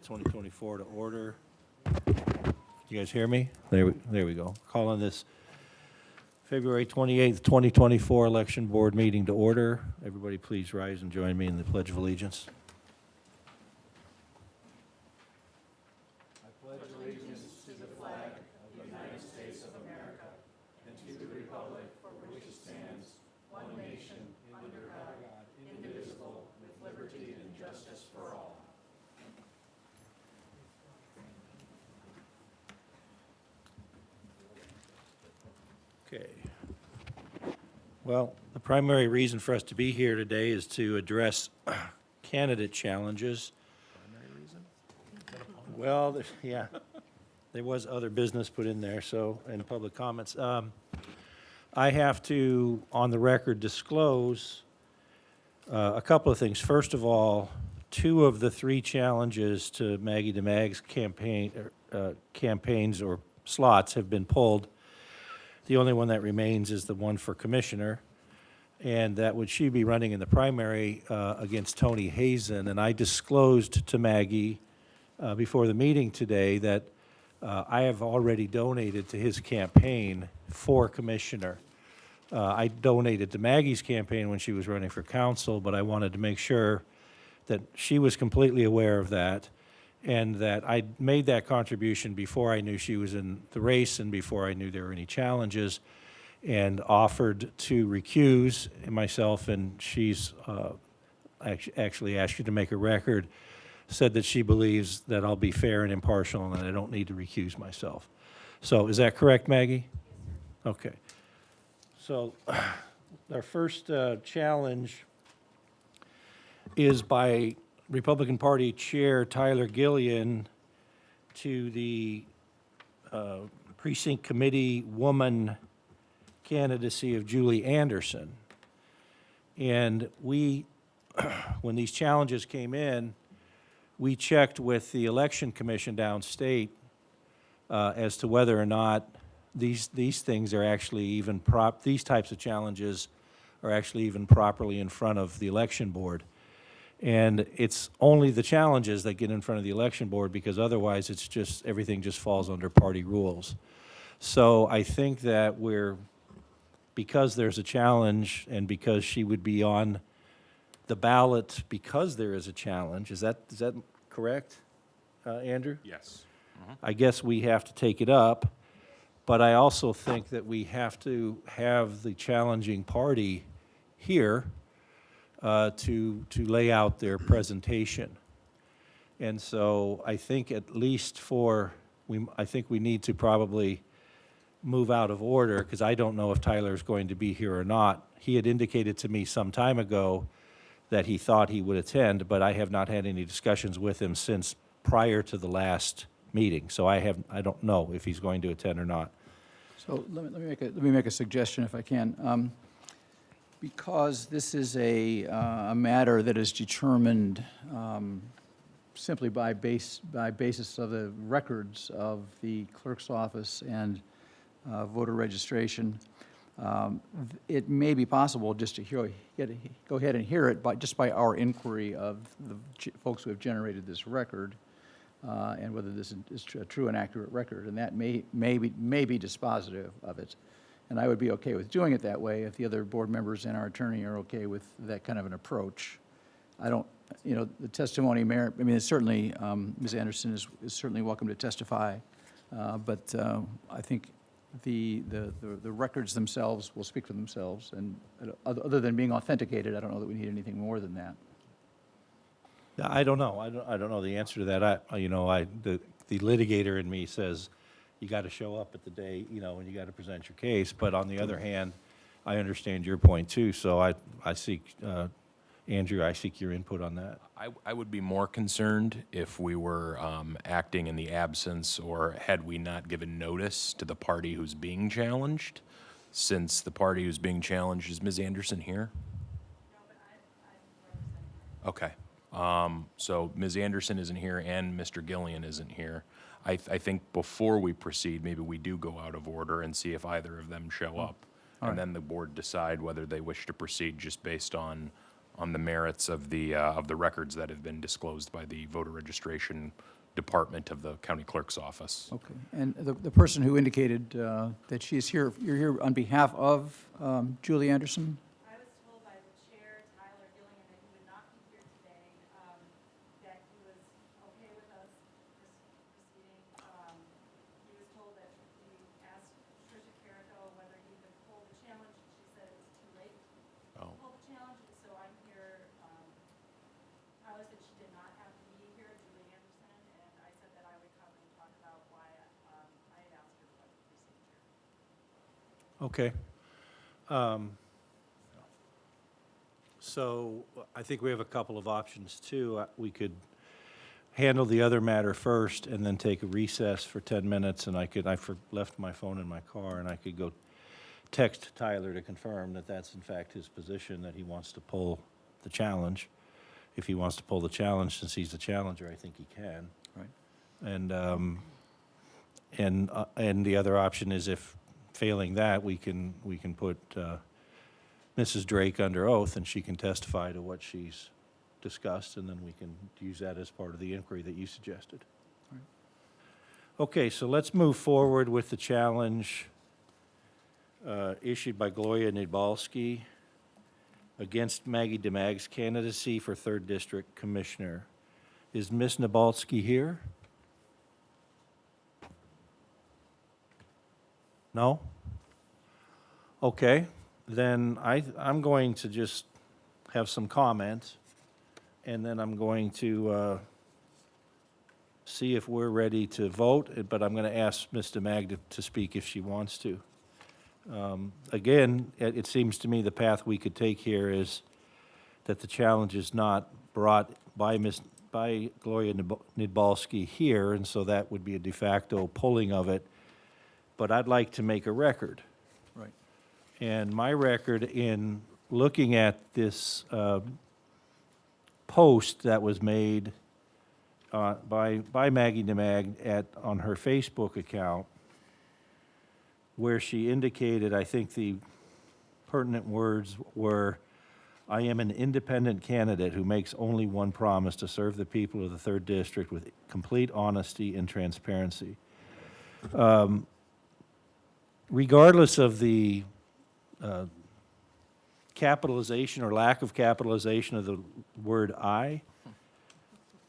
2024 to order. You guys hear me? There we go. Calling this February 28th, 2024 Election Board meeting to order. Everybody please rise and join me in the Pledge of Allegiance. Okay. Well, the primary reason for us to be here today is to address candidate challenges. Primary reason? Well, yeah, there was other business put in there, so, and public comments. I have to, on the record, disclose a couple of things. First of all, 2 of the 3 challenges to Maggie DeMag's campaigns or slots have been pulled. The only one that remains is the one for commissioner, and that would she be running in the primary against Tony Hazen. And I disclosed to Maggie before the meeting today that I have already donated to his campaign for commissioner. I donated to Maggie's campaign when she was running for council, but I wanted to make sure that she was completely aware of that, and that I made that contribution before I knew she was in the race and before I knew there were any challenges, and offered to recuse myself. And she's actually asked you to make a record, said that she believes that I'll be fair and impartial and that I don't need to recuse myself. So is that correct, Maggie? Okay. So our first challenge is by Republican Party Chair Tyler Gillian to the precinct committee woman candidacy of Julie Anderson. And we, when these challenges came in, we checked with the election commission downstate as to whether or not these things are actually even these types of challenges are actually even properly in front of the election board. And it's only the challenges that get in front of the election board, because otherwise it's just, everything just falls under party rules. So I think that because there's a challenge and because she would be on the ballot because there is a challenge, is that correct, Andrew? Yes. I guess we have to take it up, but I also think that we have to have the challenging party here to lay out their presentation. And so I think at least I think we need to probably move out of order, because I don't know if Tyler's going to be here or not. He had indicated to me some time ago that he thought he would attend, but I have not had any discussions with him since prior to the last meeting. So I don't know if he's going to attend or not. So let me make a suggestion if I can. Because this is a matter that is determined simply by basis of the records of the clerk's office and voter registration, it may be possible just to go ahead and hear it just by our inquiry of the folks who have generated this record, and whether this is a true and accurate record, and that may be dispositive of it. And I would be okay with doing it that way if the other board members and our attorney are okay with that kind of an approach. I don't, the testimony merit, I mean, it's certainly, Ms. Anderson is certainly welcome to testify, but I think the records themselves will speak for themselves, and other than being authenticated, I don't know that we need anything more than that. I don't know. I don't know the answer to that. The litigator in me says you got to show up at the day, and you got to present your case. But on the other hand, I understand your point too. So I seek, Andrew, I seek your input on that. I would be more concerned if we were acting in the absence, or had we not given notice to the party who's being challenged, since the party who's being challenged is Ms. Anderson here? No, but I'm Okay. So Ms. Anderson isn't here and Mr. Gillian isn't here. I think before we proceed, maybe we do go out of order and see if either of them show up. And then the board decide whether they wish to proceed just based on on the merits of the records that have been disclosed by the voter registration department of the county clerk's office. Okay. And the person who indicated that she is here, you're here on behalf of Julie Anderson? I was told by the chair, Tyler Gillian, that he would not be here today, that he was okay with us proceeding. He was told that he asked Tricia Carrico whether he could pull the challenge, and she said it was too late to Oh. pull the challenge, and so I'm here. Tyler said she did not have to be here, Julie Anderson, and I said that I would come and talk about why I had asked her what the procedure. Okay. So I think we have a couple of options too. We could handle the other matter first and then take a recess for 10 minutes, and I left my phone in my car, and I could go text Tyler to confirm that that's in fact his position, that he wants to pull the challenge. If he wants to pull the challenge, since he's the challenger, I think he can. Right. And the other option is, if failing that, we can put Mrs. Drake under oath, and she can testify to what she's discussed, and then we can use that as part of the inquiry that you suggested. Right. Okay, so let's move forward with the challenge issued by Gloria Nidbalski against Maggie DeMag's candidacy for 3rd District Commissioner. Is Ms. Nidbalski here? No? Okay, then I'm going to just have some comments, and then I'm going to see if we're ready to vote, but I'm going to ask Ms. DeMag to speak if she wants to. Again, it seems to me the path we could take here is that the challenge is not brought by Gloria Nidbalski here, and so that would be a de facto pulling of it. But I'd like to make a record. Right. And my record in looking at this post that was made by Maggie DeMag on her Facebook account, where she indicated, I think the pertinent words were, "I am an independent candidate who makes only one promise: to serve the people of the 3rd District with complete honesty and transparency." Regardless of the capitalization or lack of capitalization of the word I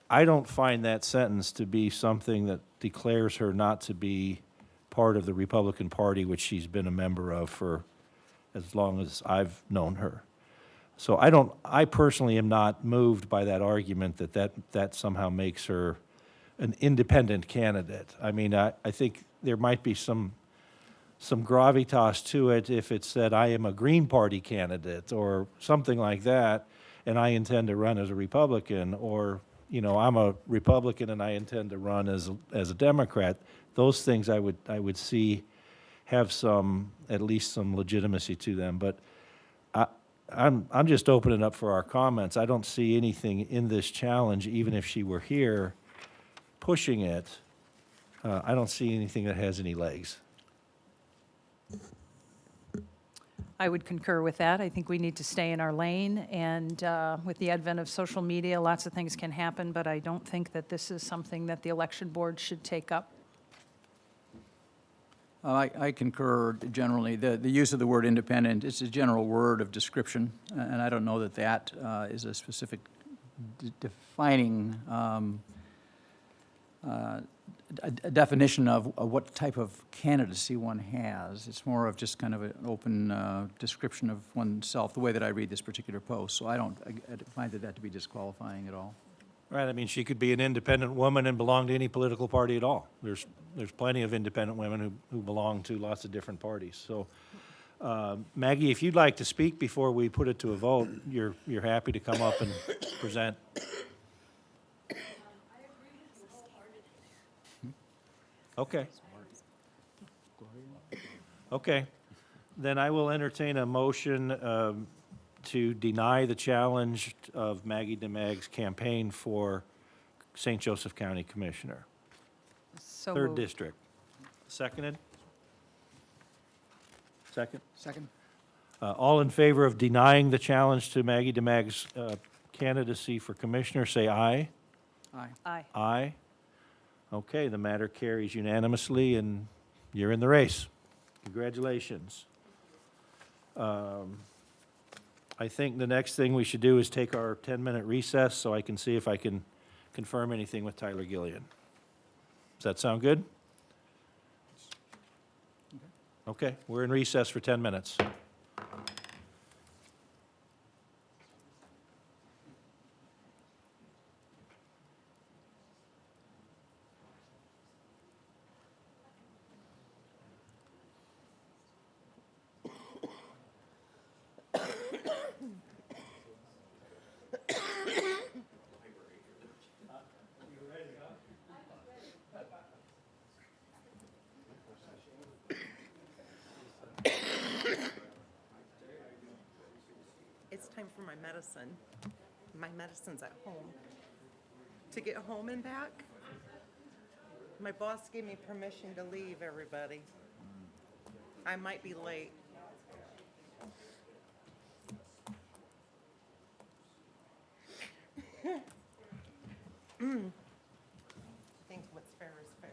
don't find that sentence to be something that declares her not to be part of the Republican Party, which she's been a member of for as long as I've known her. So I personally am not moved by that argument that somehow makes her an independent candidate. I mean, I think there might be some gravitas to it if it said, "I am a Green Party candidate," or something like that, and I intend to run as a Republican, or, I'm a Republican and I intend to run as a Democrat. Those things I would see have at least some legitimacy to them. But I'm just opening up for our comments. I don't see anything in this challenge, even if she were here pushing it. I don't see anything that has any legs. I would concur with that. I think we need to stay in our lane, and with the advent of social media, lots of things can happen, but I don't think that this is something that the election board should take up. I concur generally. The use of the word independent, it's a general word of description, and I don't know that that is a specific defining a definition of what type of candidacy one has. It's more of just kind of an open description of oneself, the way that I read this particular post. So I find that to be disqualifying at all. Right, I mean, she could be an independent woman and belong to any political party at all. There's plenty of independent women who belong to lots of different parties. So, Maggie, if you'd like to speak before we put it to a vote, you're happy to come up and present. Okay. Okay, then I will entertain a motion to deny the challenge of Maggie DeMag's campaign for St. Joseph County Commissioner, So 3rd moved. District. Seconded? Second? Second? All in favor of denying the challenge to Maggie DeMag's candidacy for commissioner, say aye. Aye. Aye. Aye. Okay, the matter carries unanimously, and you're in the race. Congratulations. I think the next thing we should do is take our 10-minute recess so I can see if I can confirm anything with Tyler Gillian. Does that sound good? Okay, we're in recess for 10 minutes. It's time for my medicine. My medicine's at home. To get home and back, my boss gave me permission to leave, everybody. I might be late. Think what's fair is fair.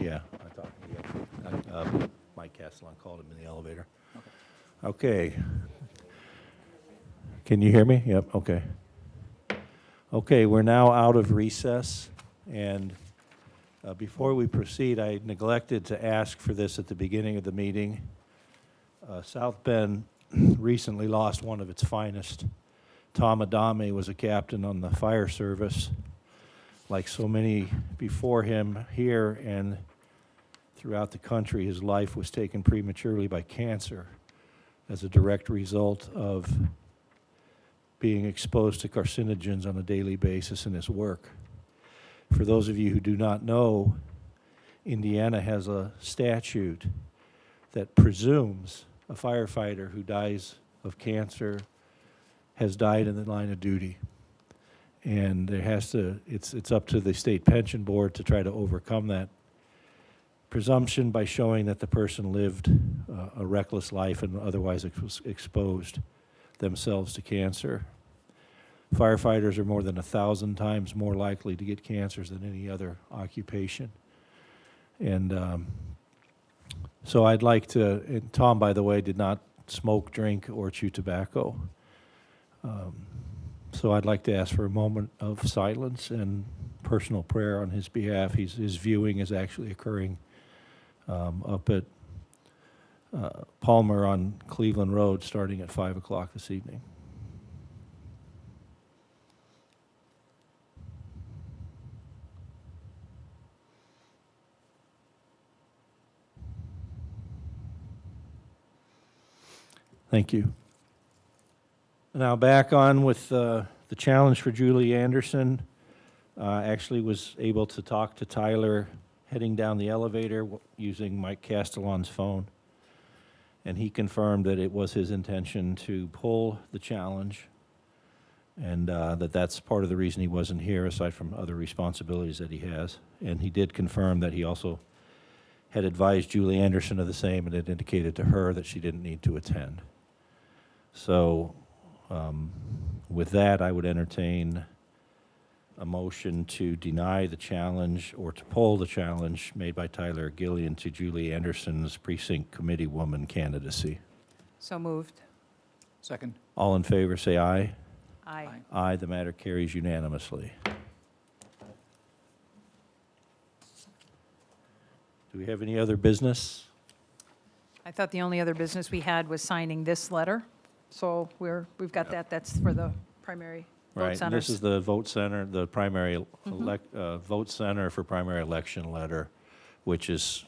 Yeah, I talked to you. Mike Castellan called him in the elevator. Okay. Can you hear me? Yep, okay. Okay, we're now out of recess, and before we proceed, I neglected to ask for this at the beginning of the meeting. South Bend recently lost one of its finest. Tom Adame was a captain on the fire service. Like so many before him here and throughout the country, his life was taken prematurely by cancer as a direct result of being exposed to carcinogens on a daily basis in his work. For those of you who do not know, Indiana has a statute that presumes a firefighter who dies of cancer has died in the line of duty. And there has to, it's up to the state pension board to try to overcome that presumption by showing that the person lived a reckless life and otherwise exposed themselves to cancer. Firefighters are more than 1,000 times more likely to get cancers than any other occupation. And so I'd like to, and Tom, by the way, did not smoke, drink, or chew tobacco. So I'd like to ask for a moment of silence and personal prayer on his behalf. His viewing is actually occurring up at Palmer on Cleveland Road starting at 5 o'clock this evening. Thank you. Now back on with the challenge for Julie Anderson. Actually was able to talk to Tyler heading down the elevator using Mike Castellan's phone. And he confirmed that it was his intention to pull the challenge and that's part of the reason he wasn't here aside from other responsibilities that he has. And he did confirm that he also had advised Julie Anderson of the same and had indicated to her that she didn't need to attend. So with that, I would entertain a motion to deny the challenge or to pull the challenge made by Tyler Gillian to Julie Anderson's precinct committee woman candidacy. So moved. Second. All in favor, say aye. Aye. Aye, the matter carries unanimously. Do we have any other business? I thought the only other business we had was signing this letter. So we've got that. That's for the primary vote Right, and centers. this is the vote center, the primary vote center for primary election letter, which is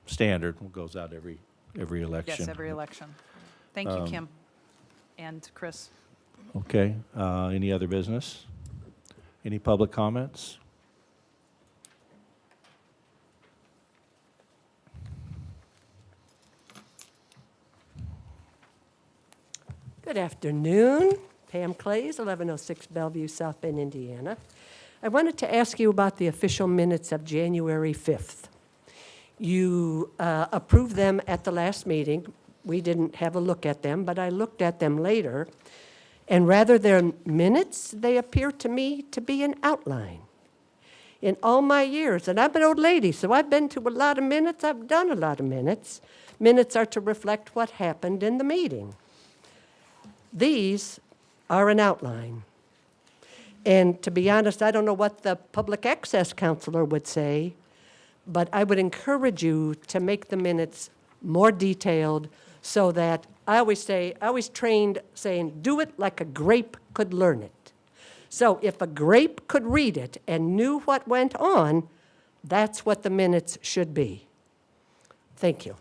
standard, goes out every election. Yes, every election. Thank you, Kim and Chris. Okay, any other business? Any public comments? Good afternoon. Pam Clays, 1106 Bellevue, South Bend, Indiana. I wanted to ask you about the official minutes of January 5th. You approved them at the last meeting. We didn't have a look at them, but I looked at them later, and rather than minutes, they appear to me to be an outline. In all my years, and I'm an old lady, so I've been to a lot of minutes, I've done a lot of minutes. Minutes are to reflect what happened in the meeting. These are an outline. And to be honest, I don't know what the public access counselor would say, but I would encourage you to make the minutes more detailed so that I always trained saying, do it like a grape could learn it. So if a grape could read it and knew what went on, that's what the minutes should be. Thank you.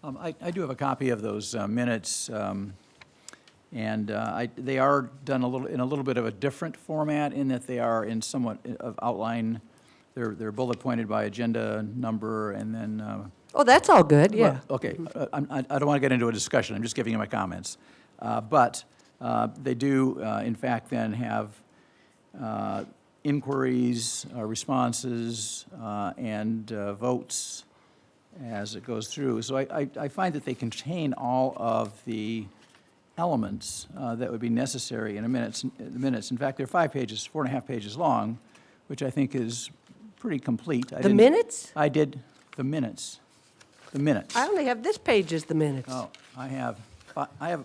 I do have a copy of those minutes, and they are done in a little bit of a different format in that they are in somewhat of outline. They're bullet pointed by agenda number, and then. Oh, that's all good, yeah. Well, okay, I don't want to get into a discussion. I'm just giving you my comments, but they do, in fact, then have inquiries, responses, and votes as it goes through. So I find that they contain all of the elements that would be necessary in the minutes. In fact, they're 5 pages, 4.5 pages long, which I think is pretty complete. The minutes? I did the minutes. The minutes. I only have this page as the minutes. Oh, I have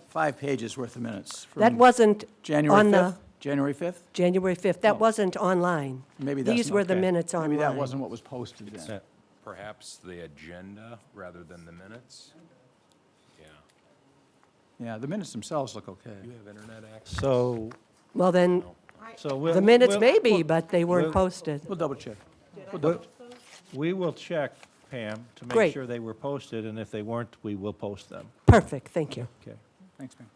5 pages worth of minutes. That from wasn't January on the 5th? January 5th? January 5th. That Oh. wasn't online. Maybe that's These were the okay. minutes online. Maybe that wasn't what was posted then. Yeah. Perhaps the agenda rather than the minutes? Yeah. Yeah, the minutes themselves look okay. You have internet access? So, Well, then, we'll. the minutes we'll- may be, but they weren't we'll- posted. We'll double check. We will check, Pam, to make Great. sure they were posted, and if they weren't, we will post them. Perfect, thank you. Okay. Thanks, man.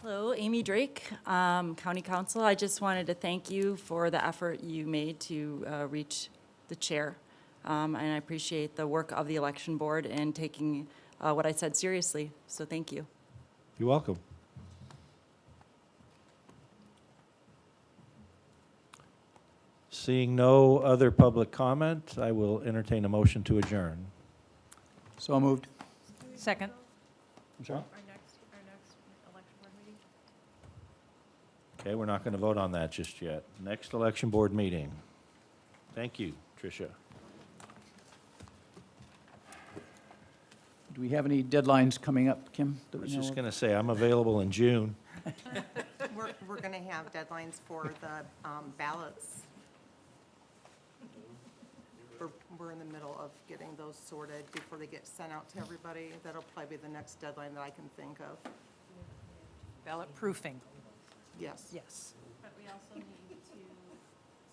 Hello, Amy Drake, County Council. I just wanted to thank you for the effort you made to reach the chair. And I appreciate the work of the election board and taking what I said seriously. So thank you. You're welcome. Seeing no other public comment, I will entertain a motion to adjourn. So moved. Second. I'm sorry? Okay, we're not going to vote on that just yet. Next election board meeting. Thank you, Tricia. Do we have any deadlines coming up, Kim? that I we was know just of? going to say, I'm available in June. We're going to have deadlines for the ballots. We're in the middle of getting those sorted before they get sent out to everybody. That'll probably be the next deadline that I can think of. Ballot proofing, Yes. yes. But we also need to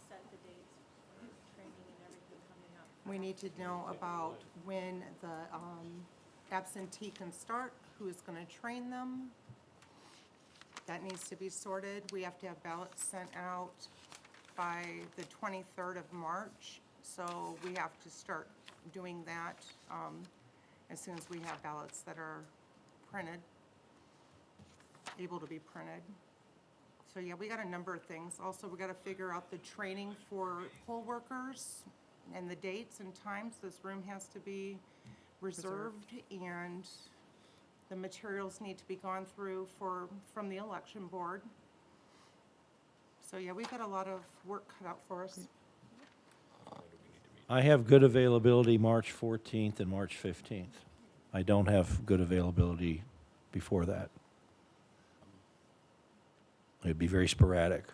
set the dates for training and everything coming up. We need to know about when the absentee can start, who is going to train them. That needs to be sorted. We have to have ballots sent out by the 23rd of March. So we have to start doing that as soon as we have ballots that are printed, able to be printed. So yeah, we got a number of things. Also, we got to figure out the training for poll workers and the dates and times. This room has to be reserved, and the materials need to be gone through from the election board. So yeah, we've got a lot of work cut out for us. I have good availability March 14th and March 15th. I don't have good availability before that. It'd be very sporadic.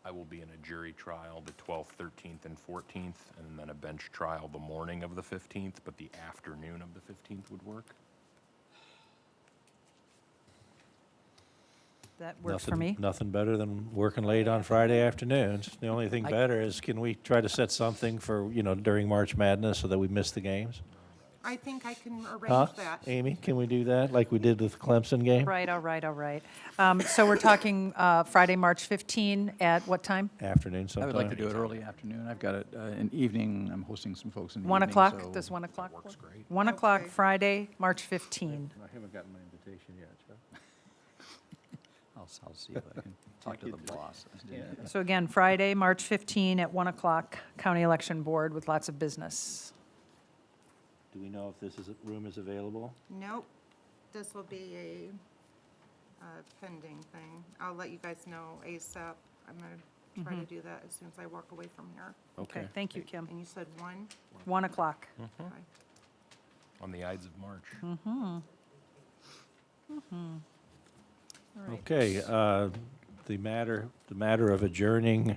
I will be in a jury trial the 12th, 13th, and 14th, and then a bench trial the morning of the 15th, but the afternoon of the 15th would work. That works for me. Nothing better than working late on Friday afternoons. The only thing better is, can we try to set something for, during March Madness so that we miss the games? I think I can Huh? arrange that. Amy, can we do that like we did with the Clemson game? Right, all right, all right. So we're talking Friday, March 15 at what time? Afternoon I sometime? would like to do it early afternoon. I've got an evening, I'm hosting some folks in the 1 evening. o'clock? so- Does 1 o'clock work? Works great. 1 o'clock, Okay. Friday, March 15. I haven't gotten my invitation yet, Joe. I'll see if I can talk to the boss. So again, Friday, March 15 at 1 o'clock, County Election Board with lots of business. Do we know if this room is available? Nope, this will be a pending thing. I'll let you guys know ASAP. I'm gonna try to do that as soon as I walk away from here. Okay, thank you, Kim. And you said 1? 1 o'clock. Okay. On the Ides of March. Okay, the matter of adjourning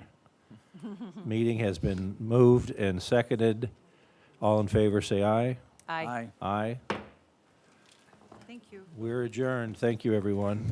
meeting has been moved and seconded. All in favor, say aye. Aye. Aye. Thank you. We're adjourned. Thank you, everyone.